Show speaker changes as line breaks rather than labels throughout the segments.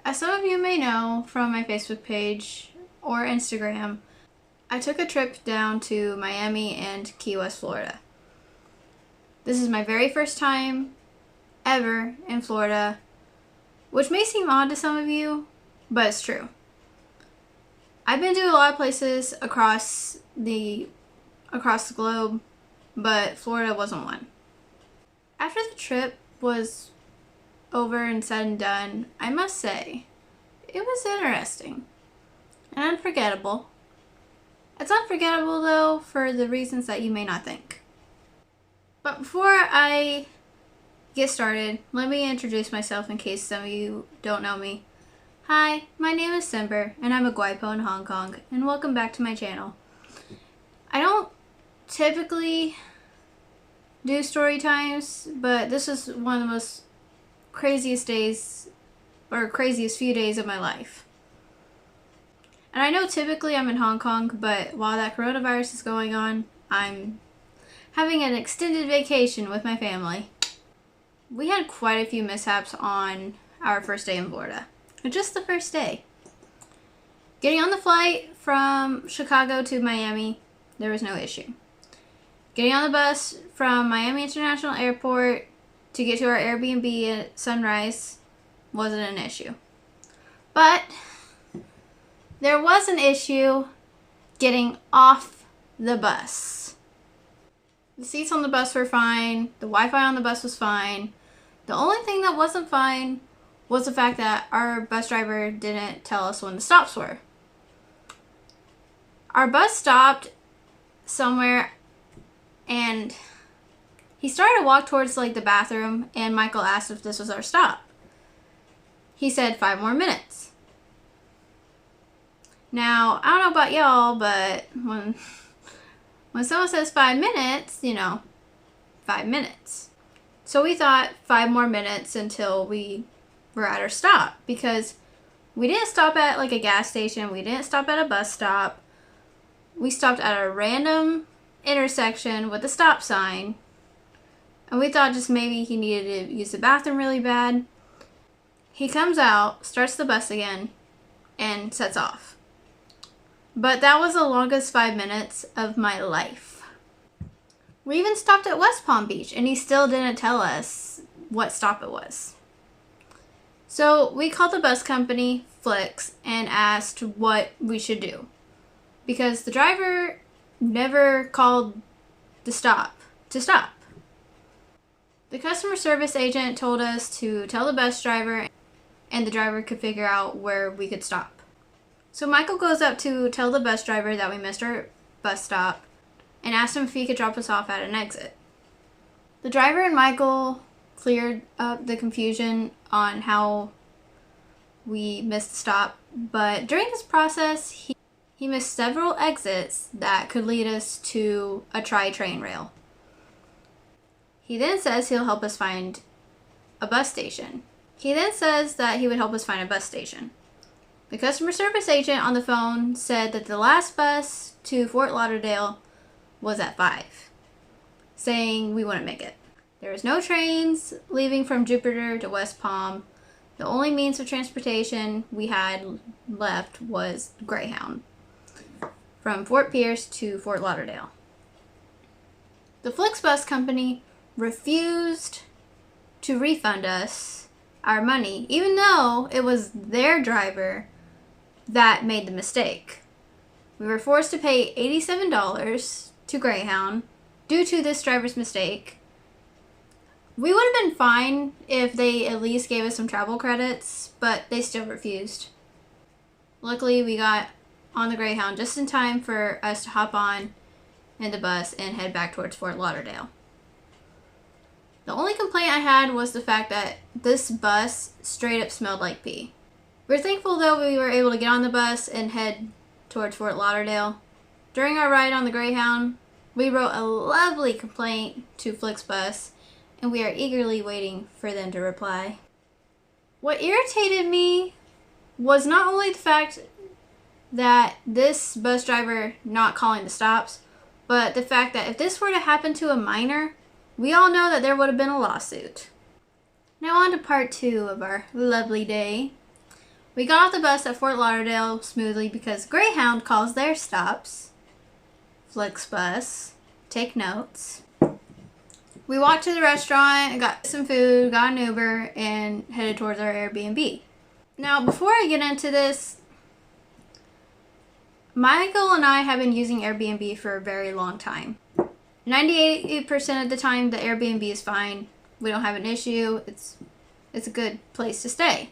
As some of you may know from my Facebook page or Instagram, I took a trip down to Miami and Key West, Florida. This is my very first time ever in Florida, which may seem odd to some of you, but it's true. I've been to a lot of places across the globe, but Florida wasn't one. After the trip was over and said and done, I must say, it was interesting and unforgettable. It's unforgettable though for the reasons that you may not think. But before I get started, let me introduce myself in case some of you don't know me. Hi, my name is Simber and I'm a Guaipo in Hong Kong, and welcome back to my channel. I don't typically do story times, but this is one of the most craziest days or craziest few days of my life. And I know typically I'm in Hong Kong, but while that coronavirus is going on, I'm having an extended vacation with my family. We had quite a few mishaps on our first day in Florida. Just the first day. Getting on the flight from Chicago to Miami, there was no issue. Getting on the bus from Miami International Airport to get to our Airbnb at sunrise wasn't an issue. But there was an issue getting off the bus. The seats on the bus were fine. The Wi-Fi on the bus was fine. The only thing that wasn't fine was the fact that our bus driver didn't tell us when the stops were. Our bus stopped somewhere and he started to walk towards the bathroom, and Michael asked if this was our stop. He said 5 more minutes. Now, I don't know about y'all, but when someone says 5 minutes, 5 minutes. So we thought 5 more minutes until we were at our stop, because we didn't stop at a gas station, we didn't stop at a bus stop. We stopped at a random intersection with a stop sign, and we thought just maybe he needed to use the bathroom really bad. He comes out, starts the bus again, and sets off. But that was the longest 5 minutes of my life. We even stopped at West Palm Beach, and he still didn't tell us what stop it was. So we called the bus company, Flix, and asked what we should do, because the driver never called the stop to stop. The customer service agent told us to tell the bus driver, and the driver could figure out where we could stop. So Michael goes up to tell the bus driver that we missed our bus stop and asked him if he could drop us off at an exit. The driver and Michael cleared up the confusion on how we missed the stop, but during this process, he missed several exits that could lead us to a train rail. He then says he'll help us find a bus station. He then says that he would help us find a bus station. The customer service agent on the phone said that the last bus to Fort Lauderdale was at 5, saying we wouldn't make it. There was no trains leaving from Jupiter to West Palm. The only means of transportation we had left was Greyhound from Fort Pierce to Fort Lauderdale. The Flix Bus Company refused to refund us our money, even though it was their driver that made the mistake. We were forced to pay $87 to Greyhound due to this driver's mistake. We would have been fine if they at least gave us some travel credits, but they still refused. Luckily, we got on the Greyhound just in time for us to hop on in the bus and head back towards Fort Lauderdale. The only complaint I had was the fact that this bus straight up smelled like pee. We're thankful though we were able to get on the bus and head towards Fort Lauderdale. During our ride on the Greyhound, we wrote a lovely complaint to Flixbus, and we are eagerly waiting for them to reply. What irritated me was not only the fact that this bus driver not calling the stops, but the fact that if this were to happen to a minor, we all know that there would have been a lawsuit. Now on to part 2 of our lovely day. We got off the bus at Fort Lauderdale smoothly because Greyhound calls their stops Flixbus. Take notes. We walked to the restaurant, got some food, got an Uber, and headed towards our Airbnb. Now, before I get into this, Michael and I have been using Airbnb for a very long time. 98% of the time, the Airbnb is fine. We don't have an issue. It's a good place to stay.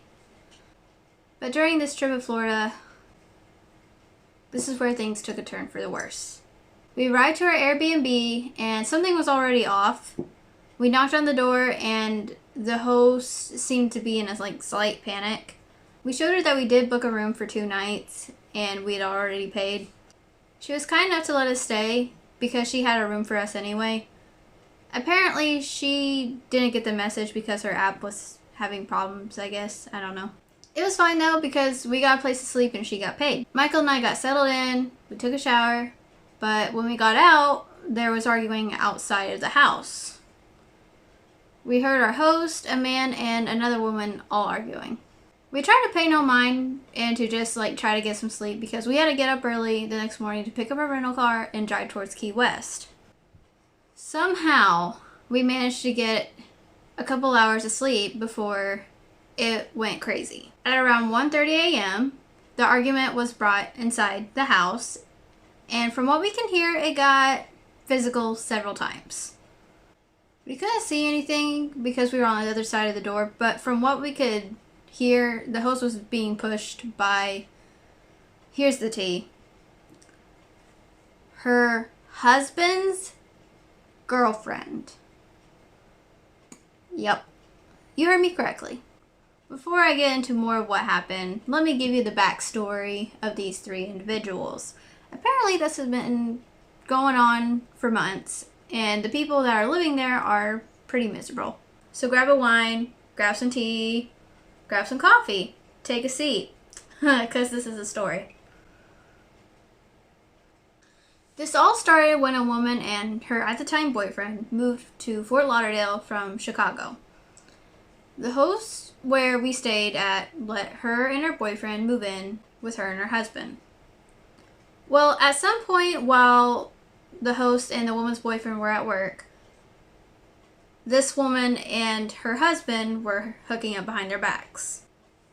But during this trip to Florida, this is where things took a turn for the worse. We arrived to our Airbnb and something was already off. We knocked on the door and the host seemed to be in a slight panic. We showed her that we did book a room for 2 nights and we'd already paid. She was kind enough to let us stay because she had a room for us anyway. Apparently she didn't get the message because her app was having problems, I guess. I don't know. It was fine though because we got a place to sleep and she got paid. Michael and I got settled in, we took a shower, but when we got out, there was arguing outside of the house. We heard our host, a man, and another woman all arguing. We tried to pay no mind and to just try to get some sleep because we had to get up early the next morning to pick up a rental car and drive towards Key West. Somehow, we managed to get a couple hours of sleep before it went crazy. At around 1:30 a.m., the argument was brought inside the house, and from what we can hear, it got physical several times. We couldn't see anything because we were on the other side of the door, but from what we could hear, the host was being pushed by, here's the tea, her husband's girlfriend. Yep, you heard me correctly. Before I get into more of what happened, let me give you the backstory of these 3 individuals. Apparently this has been going on for months, and the people that are living there are pretty miserable. So grab a wine, grab some tea, grab some coffee, take a seat, because this is a story. This all started when a woman and her at the time boyfriend moved to Fort Lauderdale from Chicago. The host where we stayed at let her and her boyfriend move in with her and her husband. Well, at some point while the host and the woman's boyfriend were at work, this woman and her husband were hooking up behind their backs.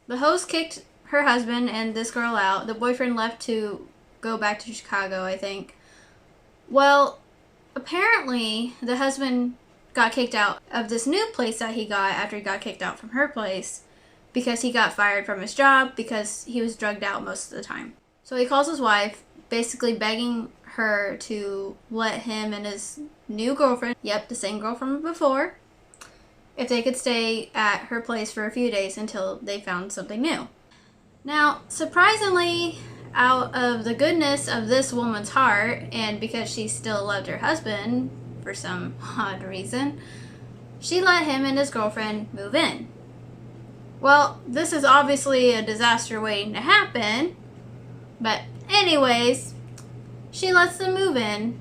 The host kicked her husband and this girl out. The boyfriend left to go back to Chicago, I think. Well, apparently the husband got kicked out of this new place that he got after he got kicked out from her place because he got fired from his job because he was drugged out most of the time. So he calls his wife, basically begging her to let him and his new girlfriend, yep, the same girl from before, if they could stay at her place for a few days until they found something new. Now, surprisingly, out of the goodness of this woman's heart, and because she still loved her husband for some odd reason, she let him and his girlfriend move in. Well, this is obviously a disaster waiting to happen, but anyways, she lets them move in,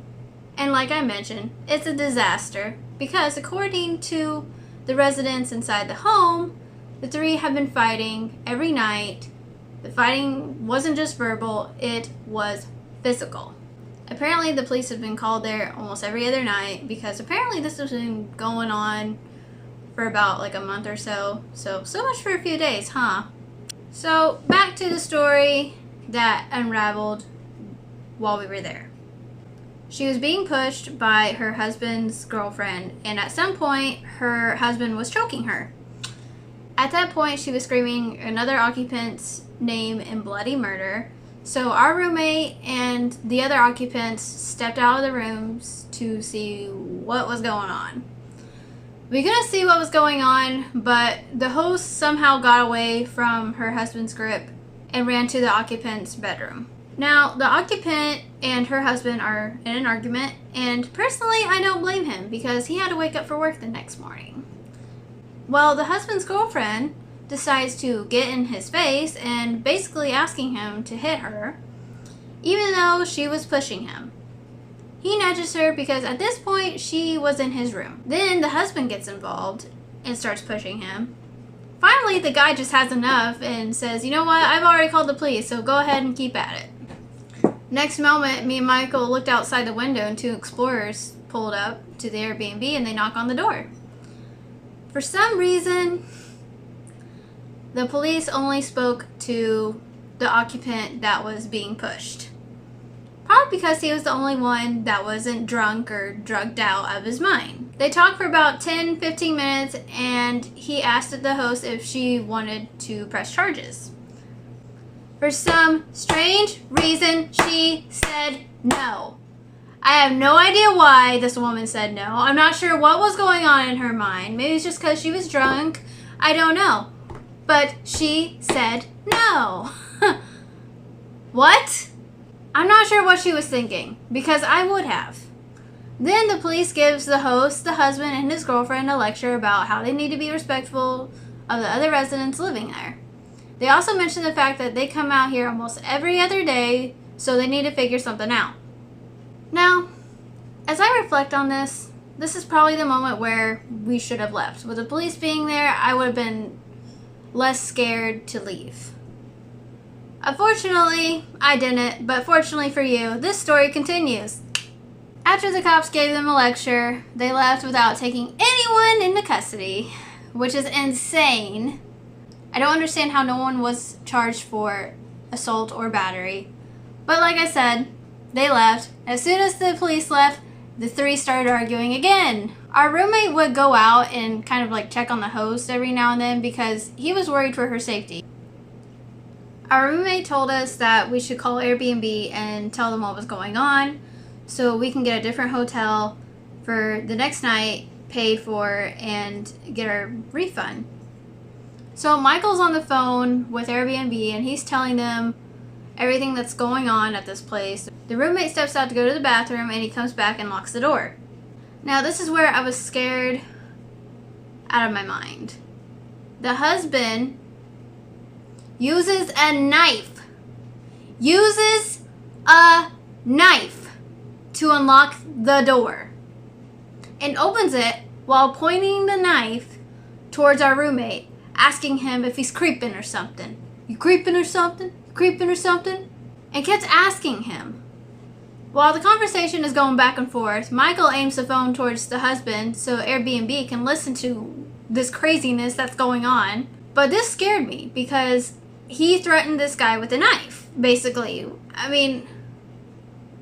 and like I mentioned, it's a disaster because according to the residents inside the home, the 3 have been fighting every night. The fighting wasn't just verbal, it was physical. Apparently the police have been called there almost every other night because apparently this has been going on for about a month or so. So much for a few days, huh? So back to the story that unraveled while we were there. She was being pushed by her husband's girlfriend, and at some point her husband was choking her. At that point she was screaming another occupant's name in bloody murder. So our roommate and the other occupants stepped out of the rooms to see what was going on. We couldn't see what was going on, but the host somehow got away from her husband's grip and ran to the occupant's bedroom. Now, the occupant and her husband are in an argument, and personally, I don't blame him because he had to wake up for work the next morning. Well, the husband's girlfriend decides to get in his face and basically asking him to hit her, even though she was pushing him. He nudges her because at this point she was in his room. Then the husband gets involved and starts pushing him. Finally, the guy just has enough and says, you know what, I've already called the police, so go ahead and keep at it. Next moment, me and Michael looked outside the window and two explorers pulled up to the Airbnb and they knock on the door. For some reason, the police only spoke to the occupant that was being pushed. Probably because he was the only one that wasn't drunk or drugged out of his mind. They talked for about 10-15 minutes and he asked the host if she wanted to press charges. For some strange reason, she said no. I have no idea why this woman said no. I'm not sure what was going on in her mind. Maybe it's just because she was drunk. I don't know. But she said no. What? I'm not sure what she was thinking, because I would have. Then the police gives the host, the husband, and his girlfriend a lecture about how they need to be respectful of the other residents living there. They also mention the fact that they come out here almost every other day, so they need to figure something out. Now, as I reflect on this is probably the moment where we should have left. With the police being there, I would have been less scared to leave. Unfortunately, I didn't, but fortunately for you, this story continues. After the cops gave them a lecture, they left without taking anyone into custody, which is insane. I don't understand how no one was charged for assault or battery. But like I said, they left. As soon as the police left, the three started arguing again. Our roommate would go out and kind of like check on the host every now and then because he was worried for her safety. Our roommate told us that we should call Airbnb and tell them what was going on so we can get a different hotel for the next night, paid for, and get our refund. So Michael's on the phone with Airbnb and he's telling them everything that's going on at this place. The roommate steps out to go to the bathroom and he comes back and locks the door. Now this is where I was scared out of my mind. The husband uses a knife to unlock the door and opens it while pointing the knife towards our roommate, asking him if he's creeping or something. You creeping or something? You creeping or something? And kept asking him. While the conversation is going back and forth, Michael aims the phone towards the husband so Airbnb can listen to this craziness that's going on. But this scared me because he threatened this guy with a knife, basically. I mean,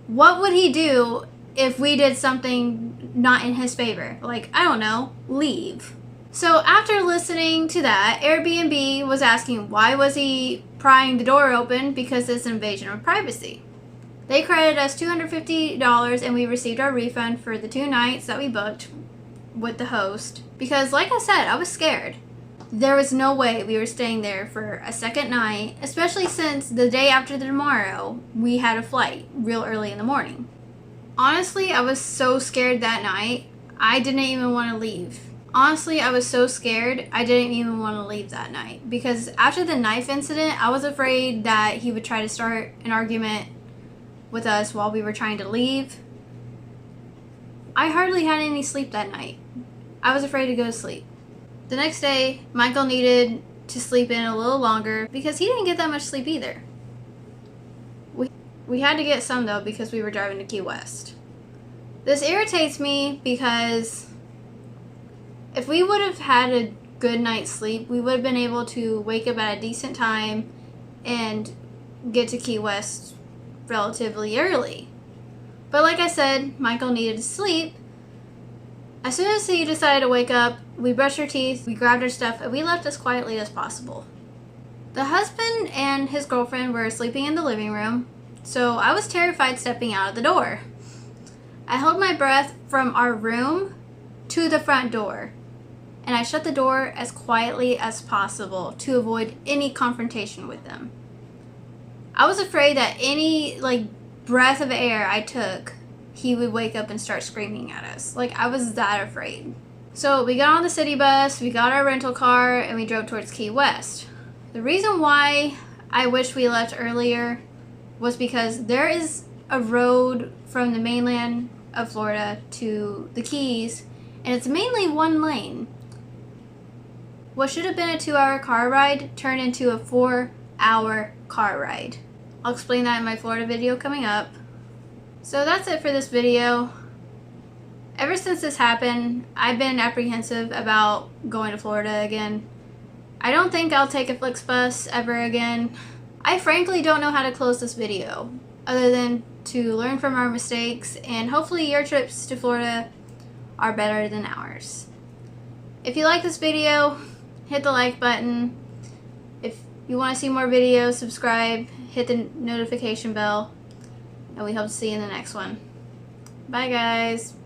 what would he do if we did something not in his favor? Like, I don't know, leave. So after listening to that, Airbnb was asking why was he prying the door open, because it's an invasion of privacy. They credited us $250 and we received our refund for the 2 nights that we booked with the host. Because like I said, I was scared. There was no way we were staying there for a second night, especially since the day after tomorrow, we had a flight real early in the morning. Honestly, I was so scared that night, I didn't even want to leave. Honestly, I was so scared, I didn't even want to leave that night. Because after the knife incident, I was afraid that he would try to start an argument with us while we were trying to leave. I hardly had any sleep that night. I was afraid to go to sleep. The next day, Michael needed to sleep in a little longer because he didn't get that much sleep either. We had to get some though because we were driving to Key West. This irritates me because if we would have had a good night's sleep, we would have been able to wake up at a decent time and get to Key West relatively early. But like I said, Michael needed to sleep. As soon as he decided to wake up, we brushed our teeth, we grabbed our stuff, and we left as quietly as possible. The husband and his girlfriend were sleeping in the living room, so I was terrified stepping out of the door. I held my breath from our room to the front door, and I shut the door as quietly as possible to avoid any confrontation with them. I was afraid that any breath of air I took, he would wake up and start screaming at us. I was that afraid. So we got on the city bus, we got our rental car, and we drove towards Key West. The reason why I wish we left earlier was because there is a road from the mainland of Florida to the Keys, and it's mainly one lane. What should have been a 2-hour car ride turned into a 4-hour car ride. I'll explain that in my Florida video coming up. So that's it for this video. Ever since this happened, I've been apprehensive about going to Florida again. I don't think I'll take a FlixBus ever again. I frankly don't know how to close this video, other than to learn from our mistakes, and hopefully your trips to Florida are better than ours. If you like this video, hit the like button. If you want to see more videos, subscribe, hit the notification bell, and we hope to see you in the next one. Bye guys.